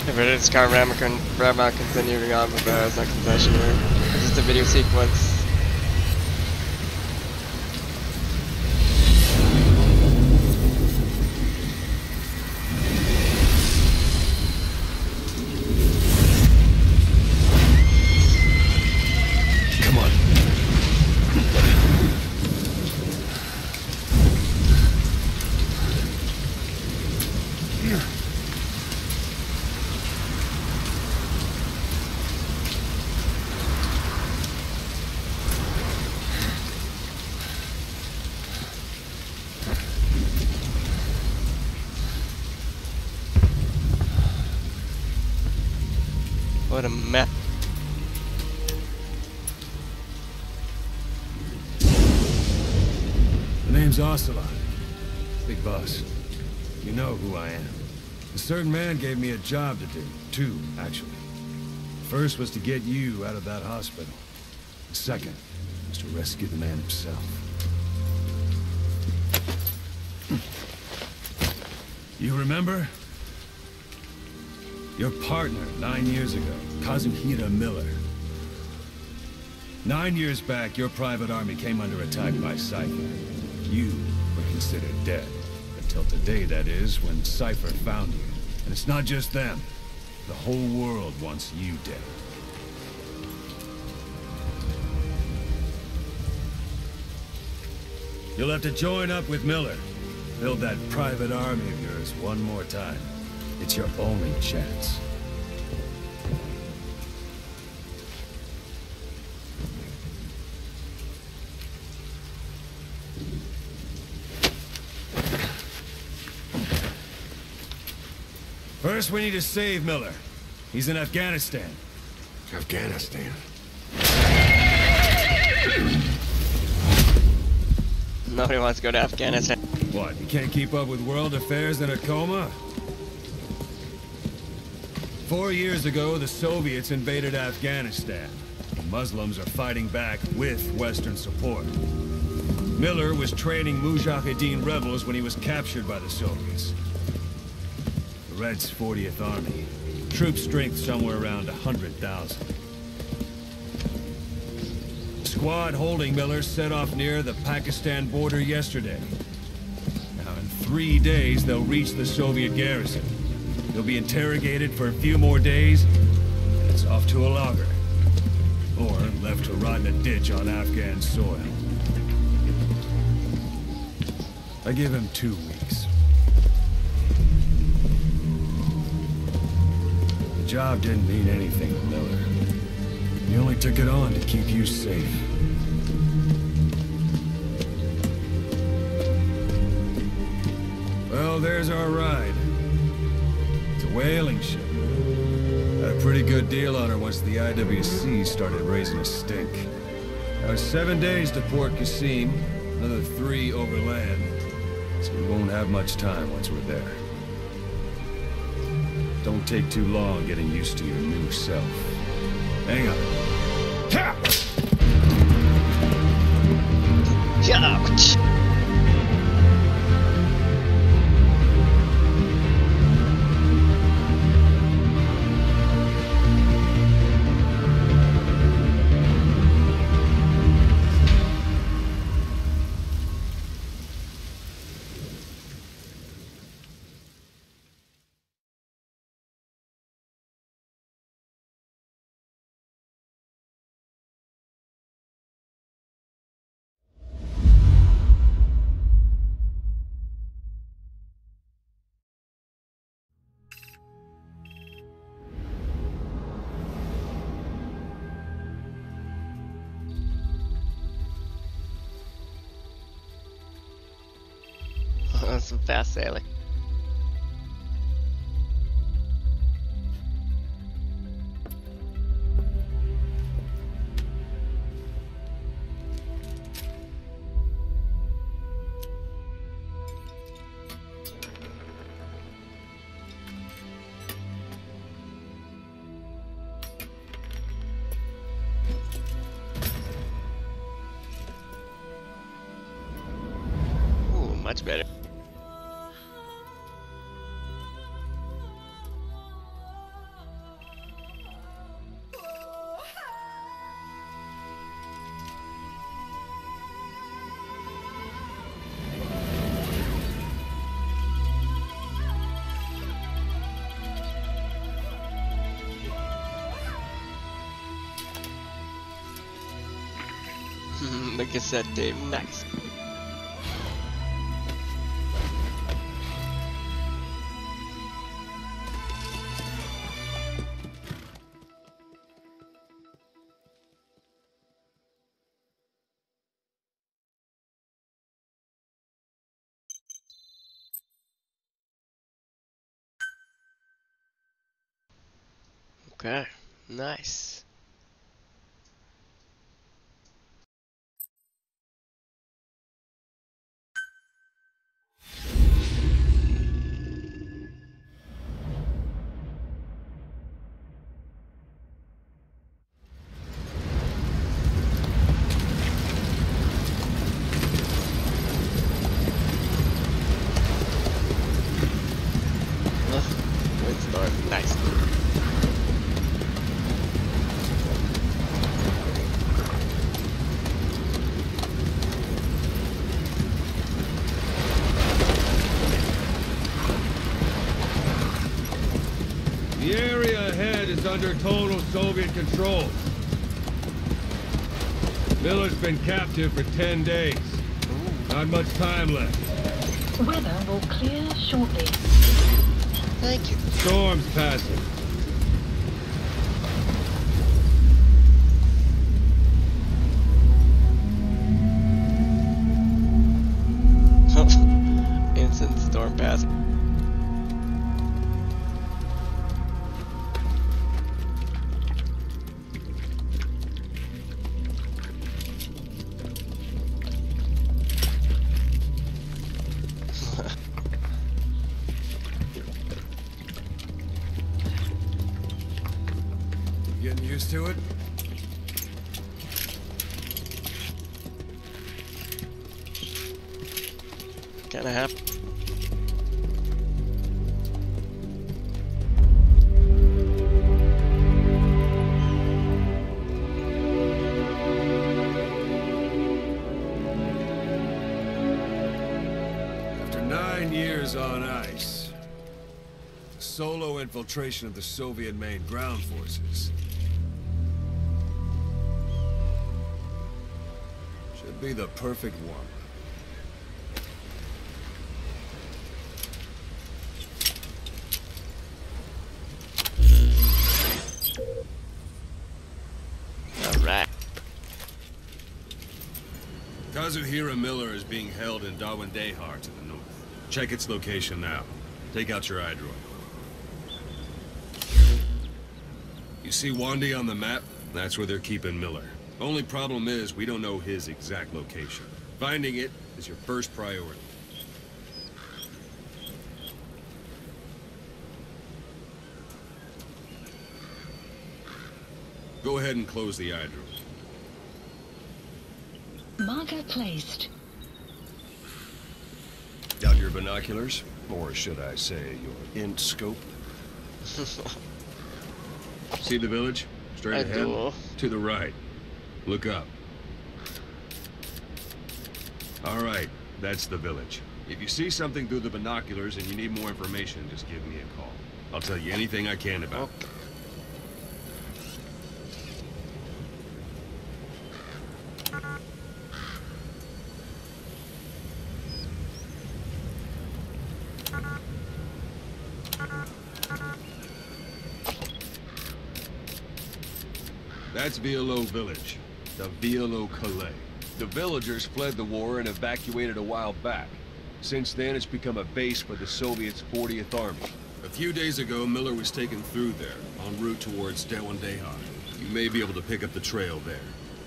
If it is Rama continuing on with the second session here. This is the video sequence. What a mess. The name's Ocelot. Big boss. You know who I am. A certain man gave me a job to do. Two, actually. The first was to get you out of that hospital. The second was to rescue the man himself. You remember? Your partner, 9 years ago, Kazuhira Miller. 9 years back, your private army came under attack by Cypher. You were considered dead. Until today, that is, when Cypher found you. And it's not just them. The whole world wants you dead. You'll have to join up with Miller. Build that private army of yours one more time. It's your only chance. First, we need to save Miller. He's in Afghanistan. Afghanistan? Nobody wants to go to Afghanistan. What, you can't keep up with world affairs in a coma? 4 years ago, the Soviets invaded Afghanistan. The Muslims are fighting back with Western support. Miller was training Mujahideen rebels when he was captured by the Soviets. The Reds' 40th Army. Troop strength somewhere around 100,000. The squad holding Miller set off near the Pakistan border yesterday. Now in 3 days, they'll reach the Soviet garrison. He'll be interrogated for a few more days, and it's off to a lager. Or left to rot in a ditch on Afghan soil. I give him 2 weeks. The job didn't mean anything to Miller. He only took it on to keep you safe. Well, there's our ride. Whaling ship. Had a pretty good deal on her once the IWC started raising a stink. Now it's 7 days to Port Qasim, another 3 overland. So we won't have much time once we're there. Don't take too long getting used to your new self. Hang on. Ouch! That's some fast sailing. Ooh, much better. the cassette tape. Nice. Okay, nice. Good start. Nice. The area ahead is under total Soviet control. Miller's been captive for 10 days. Not much time left. Weather will clear shortly. Thank you. Storm's passing. Instant storm passing. Getting used to it? Kinda happy. After 9 years on ice, solo infiltration of the Soviet main ground forces. Should be the perfect one. Alright. Kazuhira Miller is being held in Dawandehar to the north. Check its location now. Take out your iDroid. You see Wandy on the map? That's where they're keeping Miller. Only problem is, we don't know his exact location. Finding it is your first priority. Go ahead and close the iDroid. Marker placed. Got your binoculars? Or should I say, your int scope? See the village? Straight I ahead? do. To the right. Look up. Alright, that's the village. If you see something through the binoculars and you need more information, just give me a call. I'll tell you anything I can about it. Okay. That's Violo Village. The Violo Calais. The villagers fled the war and evacuated a while back. Since then, it's become a base for the Soviets' 40th Army. A few days ago, Miller was taken through there, en route towards Dawandehar. You may be able to pick up the trail there.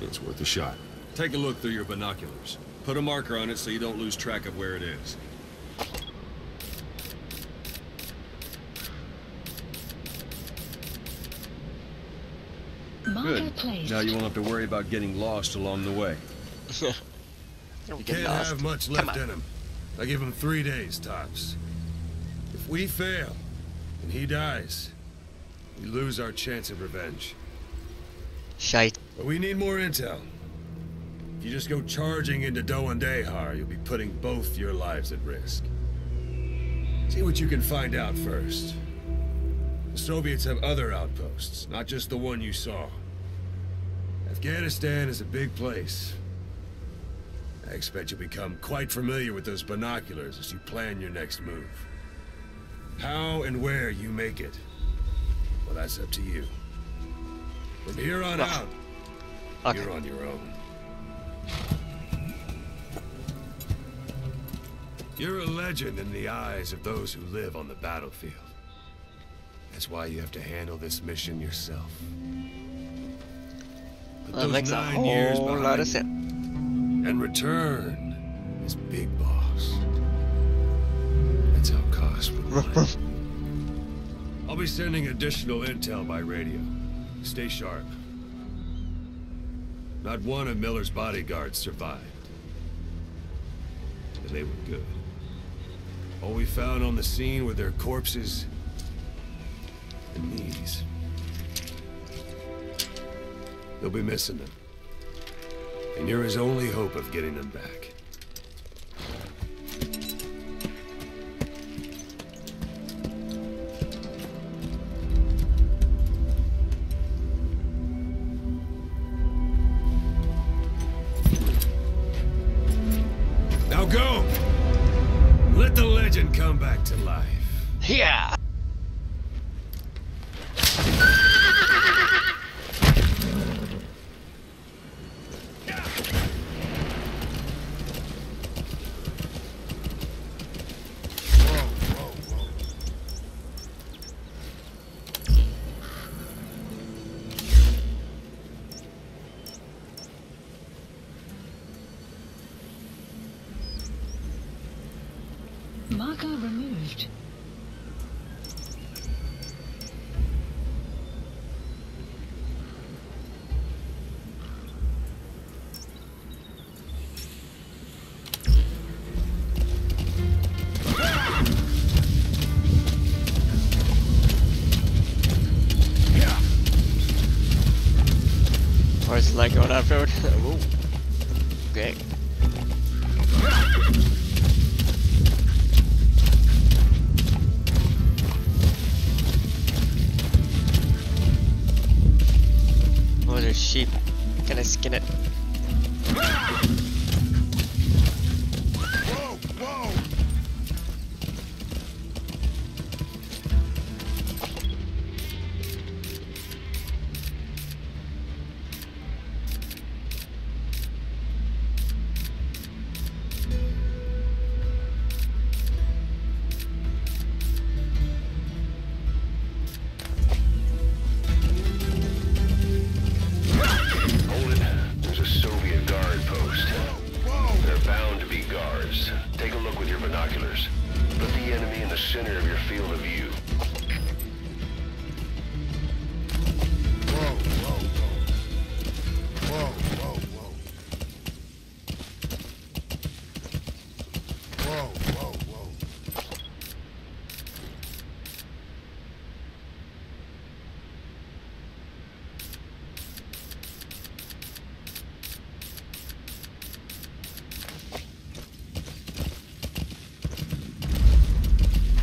It's worth a shot. Take a look through your binoculars. Put a marker on it so you don't lose track of where it is. Marker Good. placed. Now you won't have to worry about getting lost along the way. Don't You get can't lost. have much Come left on. in him. I give him 3 days, tops. If we fail, and he dies, we lose our chance of revenge. Shite. But we need more intel. If you just go charging into Dawandehar, you'll be putting both your lives at risk. See what you can find out first. The Soviets have other outposts, not just the one you saw. Afghanistan is a big place. I expect you'll become quite familiar with those binoculars as you plan your next move. How and where you make it, well, that's up to you. From here on out, Okay. you're on your own. You're a legend in the eyes of those who live on the battlefield. That's why you have to handle this mission yourself. But That makes a 9 years whole lot behind of you, sense. and return as Big Boss. That's how Koss would like. I'll be sending additional intel by radio. Stay sharp. Not one of Miller's bodyguards survived. And they were good. All we found on the scene were their corpses and knees. They'll be missing them. And you're his only hope of getting them back. Now go! Let the legend come back to life. Yeah. Marker removed. Or is it like going off-road? Ooh. Okay. Oh, there's sheep. Can I skin it? Whoa! Whoa! Hold it. There's a Soviet guard post. They're bound to be guards. Take a look with your binoculars. Put the enemy in the center of your field of view. Whoa, whoa, whoa. Whoa, whoa, whoa. Whoa, whoa, whoa.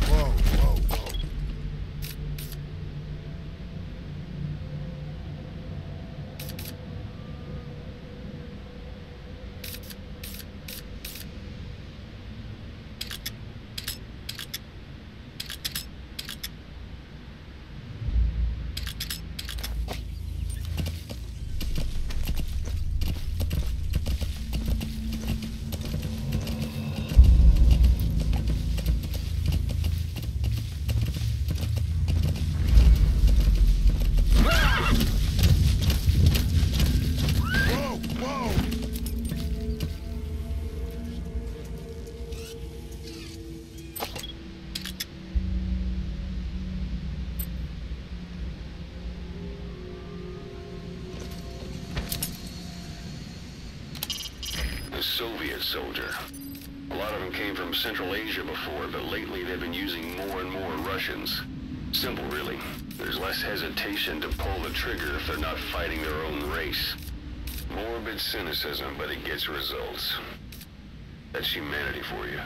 Whoa, whoa, whoa. Whoa, whoa. The Soviet soldier. A lot of them came from Central Asia before, but lately they've been using more and more Russians. Simple, really. There's less hesitation to pull the trigger if they're not fighting their own race. Morbid cynicism, but it gets results. That's humanity for you.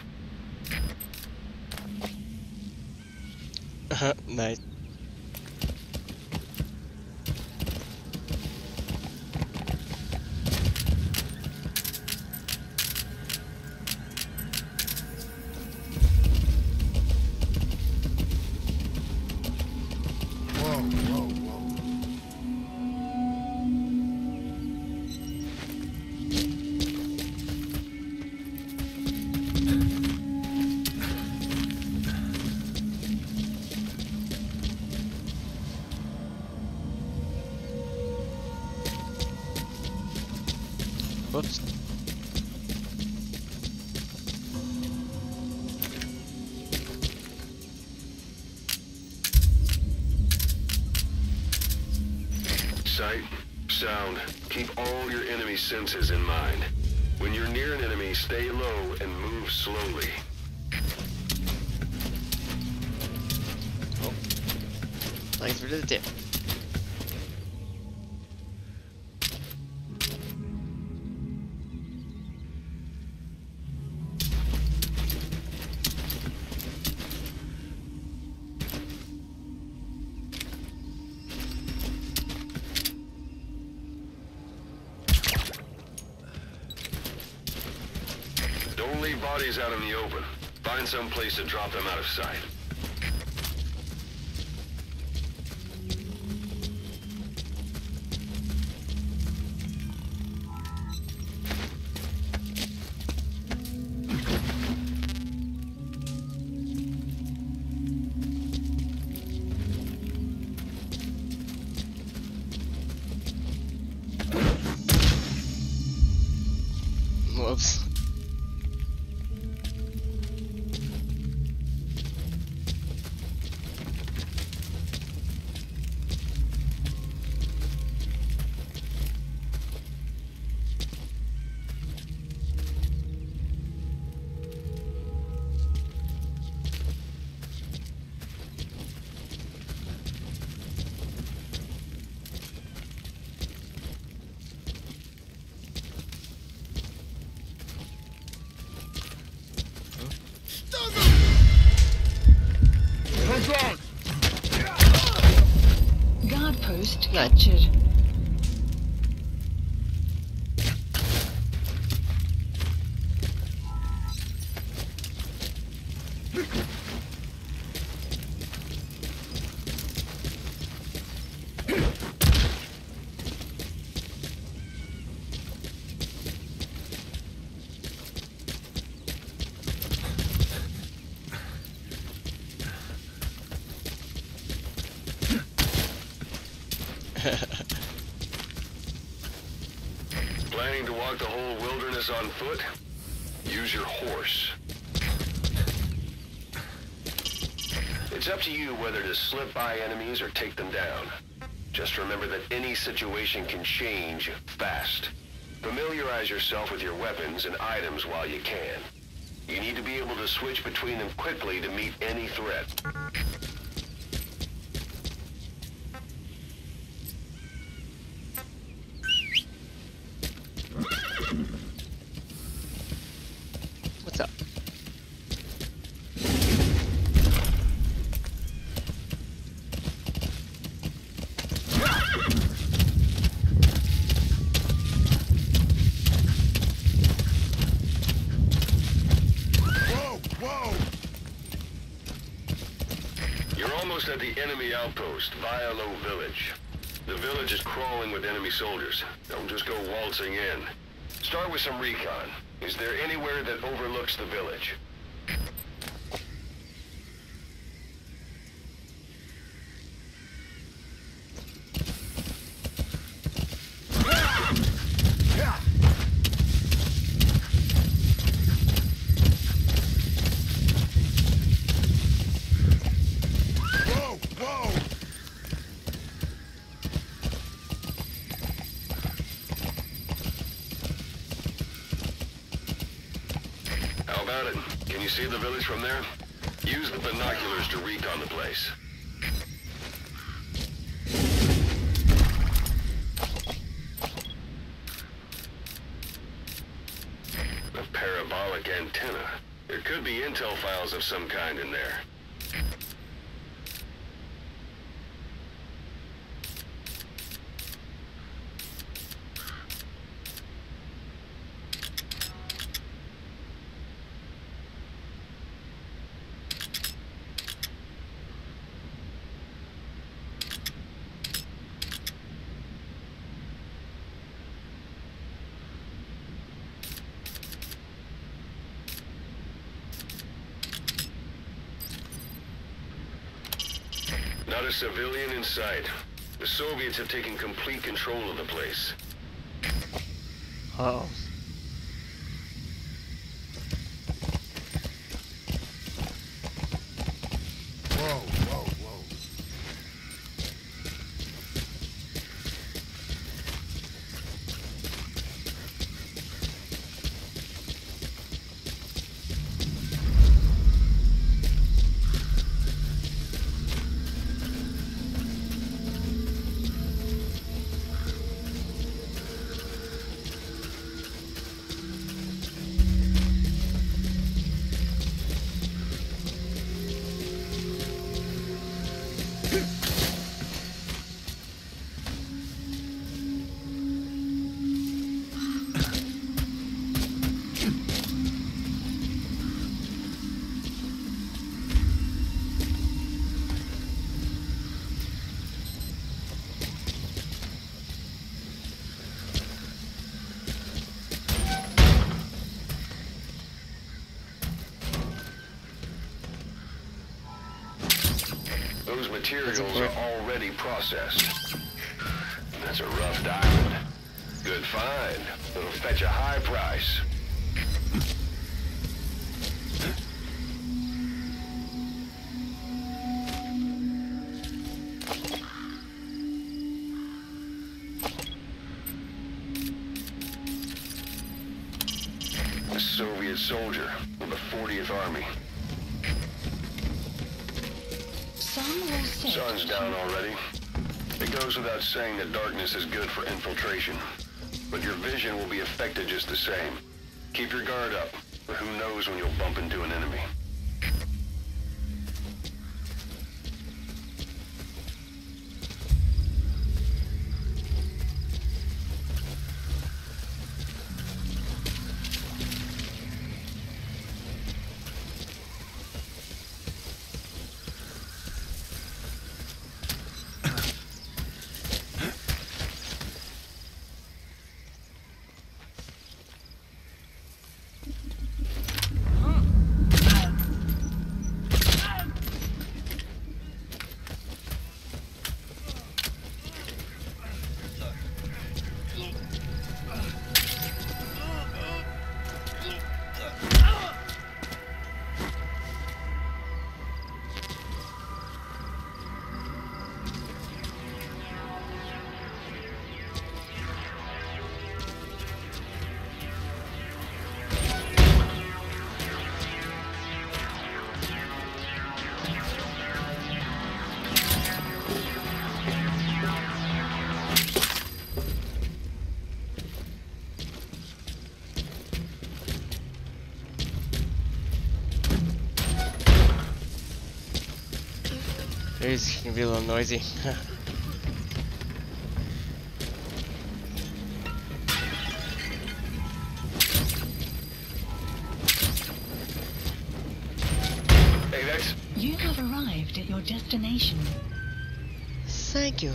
Nice. Whoops. Sight, sound, keep all your enemy senses in mind. When you're near an enemy, stay low and move slowly. Oh. Thanks for the tip. Don't leave bodies out in the open. Find some place to drop them out of sight. Whoops. Guard post Nice. captured. Planning to walk the whole wilderness on foot? Use your horse. It's up to you whether to slip by enemies or take them down. Just remember that any situation can change fast. Familiarize yourself with your weapons and items while you can. You need to be able to switch between them quickly to meet any threat. What's up? You're almost at the enemy outpost, Vialo Village. The village is crawling with enemy soldiers. Don't just go waltzing in. Start with some recon. Is there anywhere that overlooks the village? How about it? Can you see the village from there? Use the binoculars to recon the place. A parabolic antenna. There could be intel files of some kind in there. Not a civilian in sight. The Soviets have taken complete control of the place. Oh. Those materials That's are already processed. That's a rough diamond. Good find. It'll fetch a high price. A Soviet soldier with the 40th Army. Sun will set. Sun's down already. It goes without saying that darkness is good for infiltration. But your vision will be affected just the same. Keep your guard up, or who knows when you'll bump into an enemy. It's gonna be a little noisy. Hey, that's... You have arrived at your destination. Thank you.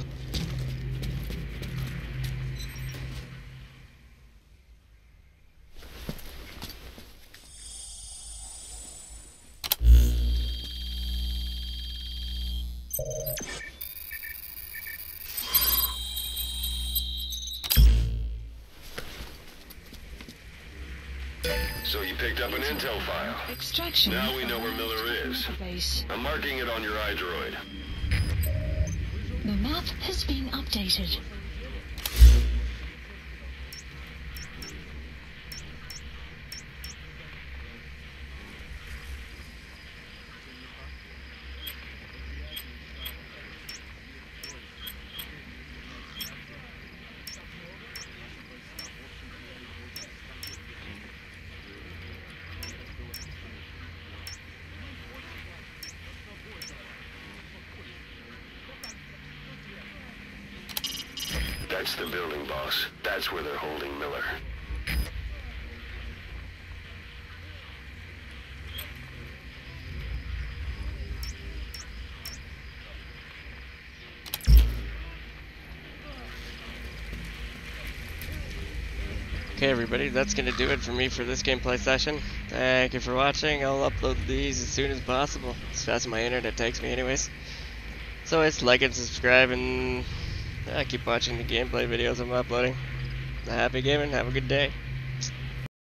So you picked up an intel file. Extraction. Now we know where Miller is. Base. I'm marking it on your iDroid. The map has been updated. That's the building, boss. That's where they're holding Miller. Okay everybody, that's gonna do it for me for this gameplay session. Thank you for watching. I'll upload these as soon as possible, as fast as my internet takes me anyways. So it's like and subscribe, and keep watching the gameplay videos I'm uploading. Happy gaming, have a good day.